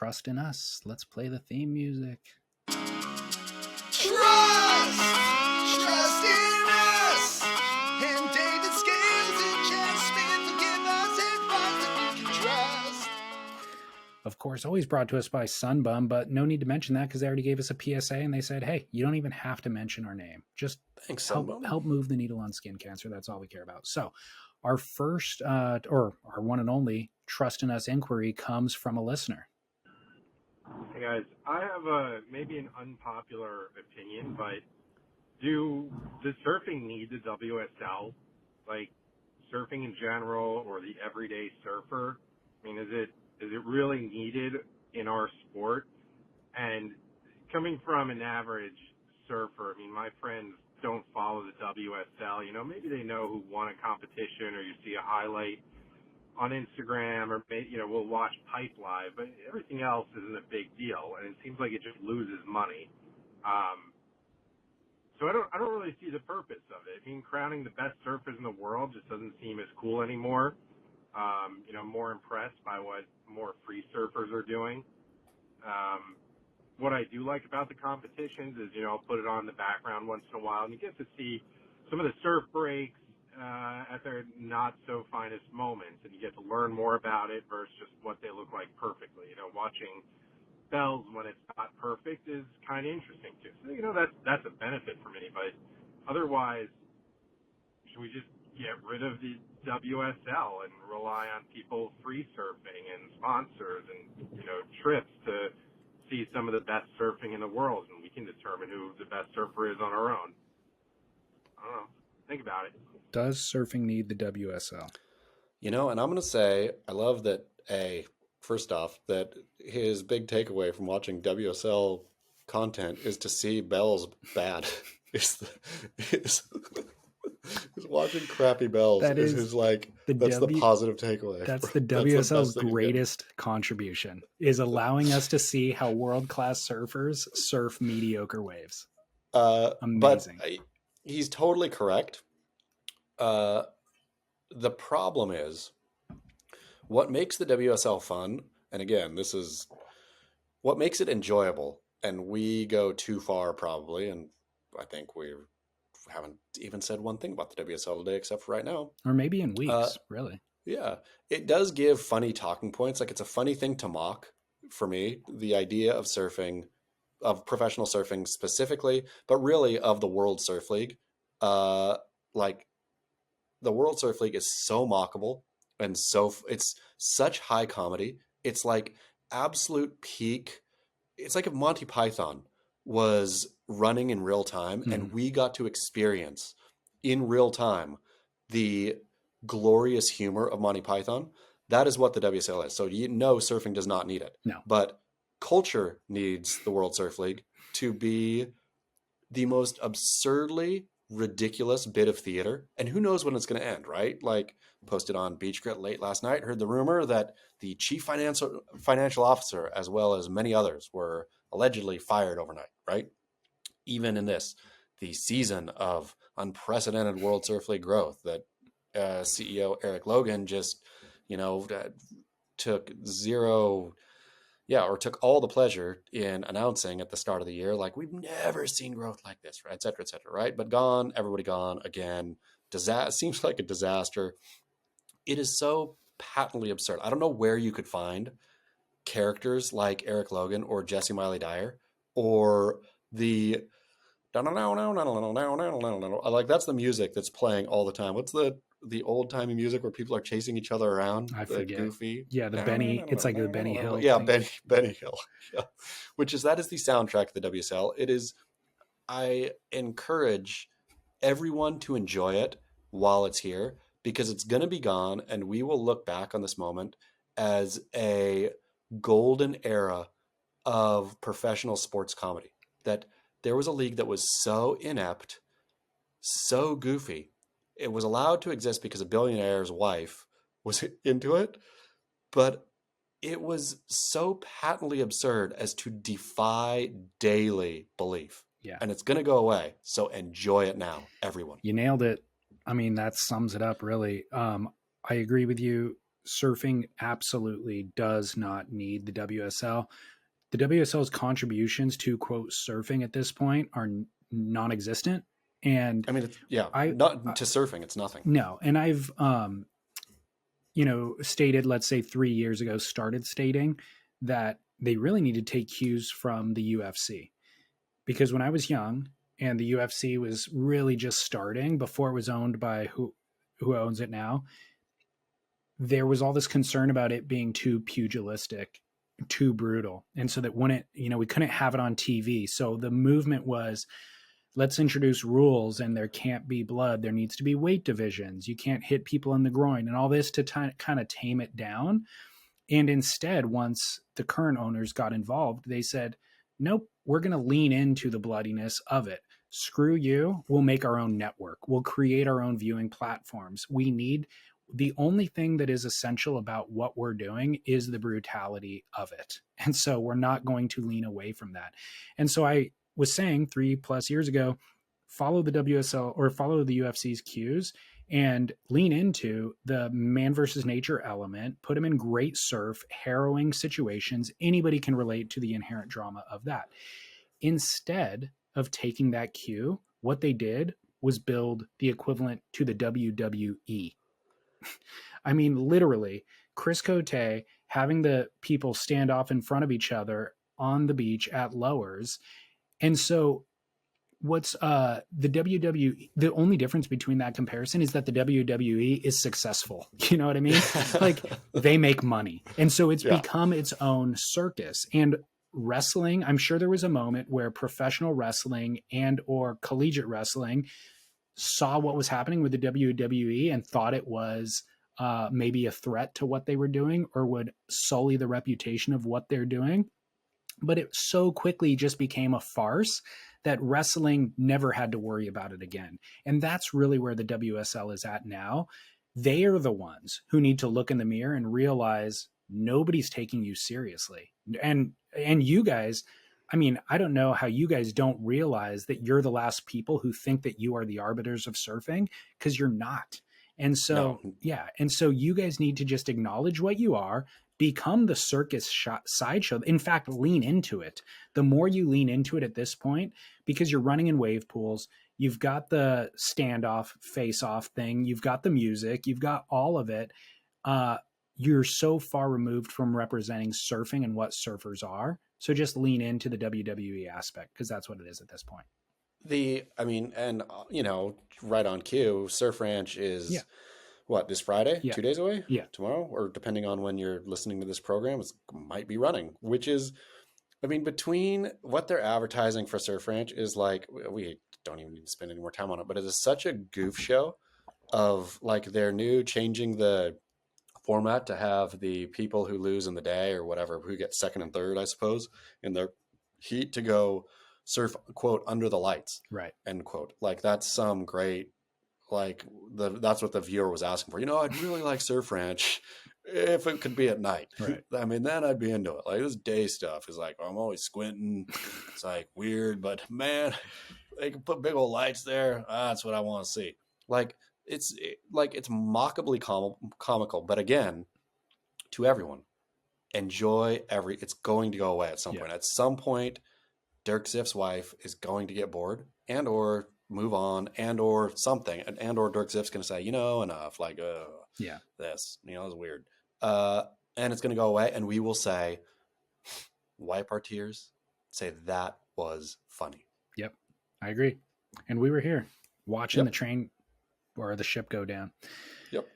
Trust in Us. Let's play the theme music. Trust in us. And David Scales and Jack Smith will give us advice that we can trust. Of course, always brought to us by Sunbum, but no need to mention that because they already gave us a PSA and they said, hey, you don't even have to mention our name. Just Thanks, help Sunbum. move the needle on skin cancer. That's all we care about. So our first, or our one and only Trust in Us inquiry comes from a listener. Hey guys, I have maybe an unpopular opinion, but does surfing need the WSL? Like surfing in general or the everyday surfer? I mean, is it really needed in our sport? And coming from an average surfer, I mean, my friends don't follow the WSL. You know, maybe they know who won a competition, or you see a highlight on Instagram, or we'll watch Pipe Live, but everything else isn't a big deal, and it seems like it just loses money. So I don't really see the purpose of it. I mean, crowning the best surfers in the world just doesn't seem as cool anymore. More impressed by what more free surfers are doing. What I do like about the competitions is, I'll put it on the background once in a while, and you get to see some of the surf breaks at their not so finest moments, and you get to learn more about it versus just what they look like perfectly. Watching bells when it's not perfect is kind of interesting too. So that's a benefit for me. But otherwise, should we just get rid of the WSL and rely on people free surfing and sponsors and trips to see some of the best surfing in the world, and we can determine who the best surfer is on our own? I don't know. Think about it. Does surfing need the WSL? And I'm going to say, I love that, first off, that his big takeaway from watching WSL content is to see bells bad. is watching crappy bells is his, that's the positive takeaway. That's the WSL's greatest contribution, is allowing us to see how world-class surfers surf mediocre waves. Amazing. But he's totally correct. The problem is what makes the WSL fun, and again, this is what makes it enjoyable, and we go too far probably, and I think we haven't even said one thing about the WSL today except for right now. Or maybe in weeks, really. Yeah. It does give funny talking points. Like, it's a funny thing to mock for me, the idea of surfing, of professional surfing specifically, but really of the World Surf League. The World Surf League is so mockable, and it's such high comedy. It's like absolute peak. It's like if Monty Python was running in real time and we got to experience in real time the glorious humor of Monty Python. That is what the WSL is. So surfing does not need it. No. But culture needs the World Surf League to be the most absurdly ridiculous bit of theater. And who knows when it's going to end, right? Like, posted on Beach Grit late last night, heard the rumor that the chief financial officer, as well as many others, were allegedly fired overnight, right? Even in the season of unprecedented World Surf League growth that CEO Eric Logan just, took all the pleasure in announcing at the start of the year, like, we've never seen growth like this, right? Et cetera, right? But everybody gone again. Seems like a disaster. It is so patently absurd. I don't know where you could find characters like Eric Logan or Jesse Miley Dyer or the like, that's the music that's playing all the time. What's the old timey music where people are chasing each other around? I forget. Goofy. Yeah, the Benny. It's like the Benny Hill. Yeah, Benny Hill. Yeah. That is the soundtrack of the WSL. It is. I encourage everyone to enjoy it while it's here, because it's going to be gone, and we will look back on this moment as a golden era of professional sports comedy. That there was a league that was so inept, so goofy. It was allowed to exist because a billionaire's wife was into it, but it was so patently absurd as to defy daily belief. Yeah. And it's going to go away. So enjoy it now, everyone. You nailed it. I mean, that sums it up, really. I agree with you. surfing absolutely does not need the WSL. The WSL's contributions to quote surfing at this point are non-existent. And I mean, I not to surfing, it's nothing. no, and I've stated, let's say 3 years ago, started stating that they really need to take cues from the UFC, because when I was young and the UFC was really just starting before it was owned by who owns it now, there was all this concern about it being too pugilistic, too brutal. And so that when we couldn't have it on TV. So the movement was, let's introduce rules, and there can't be blood. There needs to be weight divisions. You can't hit people in the groin and all this to kind of tame it down. And instead, once the current owners got involved, they said, nope, we're going to lean into the bloodiness of it. Screw you. We'll make our own network. We'll create our own viewing platforms. The only thing that is essential about what we're doing is the brutality of it. And so we're not going to lean away from that. And so I was saying 3+ years ago, follow the WSL or follow the UFC's cues and lean into the man versus nature element, put them in great surf, harrowing situations. Anybody can relate to the inherent drama of that. Instead of taking that cue, what they did was build the equivalent to the WWE. I mean, literally, Chris Cote having the people stand off in front of each other on the beach at lowers. And so what's the WWE, the only difference between that comparison is that the WWE is successful. You know what I mean? Like, they make money. And so it's become its own circus. And wrestling, I'm sure there was a moment where professional wrestling and or collegiate wrestling saw what was happening with the WWE and thought it was maybe a threat to what they were doing or would sully the reputation of what they're doing. But it so quickly just became a farce that wrestling never had to worry about it again. And that's really where the WSL is at now. They are the ones who need to look in the mirror and realize nobody's taking you seriously. And you guys, I mean, I don't know how you guys don't realize that you're the last people who think that you are the arbiters of surfing, because you're not. And so, and so you guys need to just acknowledge what you are, become the circus sideshow. In fact, lean into it. The more you lean into it at this point, because you're running in wave pools, you've got the standoff, face-off thing, you've got the music, you've got all of it. You're so far removed from representing surfing and what surfers are. So just lean into the WWE aspect, because that's what it is at this point. Right on cue, Surf Ranch is what, this Friday? 2 days away? Yeah. Tomorrow? Or depending on when you're listening to this program, it might be running, which is, I mean, between what they're advertising for Surf Ranch is like, we don't even need to spend any more time on it, but it is such a goof show of like they're changing the format to have the people who lose in the day or whatever, who get second and third, I suppose, in their heat to go surf, quote, under the lights, right, end quote. Like that's some great, like that's what the viewer was asking for. I'd really like Surf Ranch if it could be at night. Right. I mean, then I'd be into it. Like this day stuff is like, I'm always squinting. It's like weird, but man, they can put big old lights there. That's what I want to see. Like it's mockably comical, but again, to everyone, enjoy it's going to go away at some point. At some point, Dirk Ziff's wife is going to get bored and or move on and or something, and or Dirk Ziff's going to say, enough, like, this, is weird. And it's going to go away, and we will say, wipe our tears, say that was funny. Yep, I agree. And we were here watching the train or the ship go down. Yep.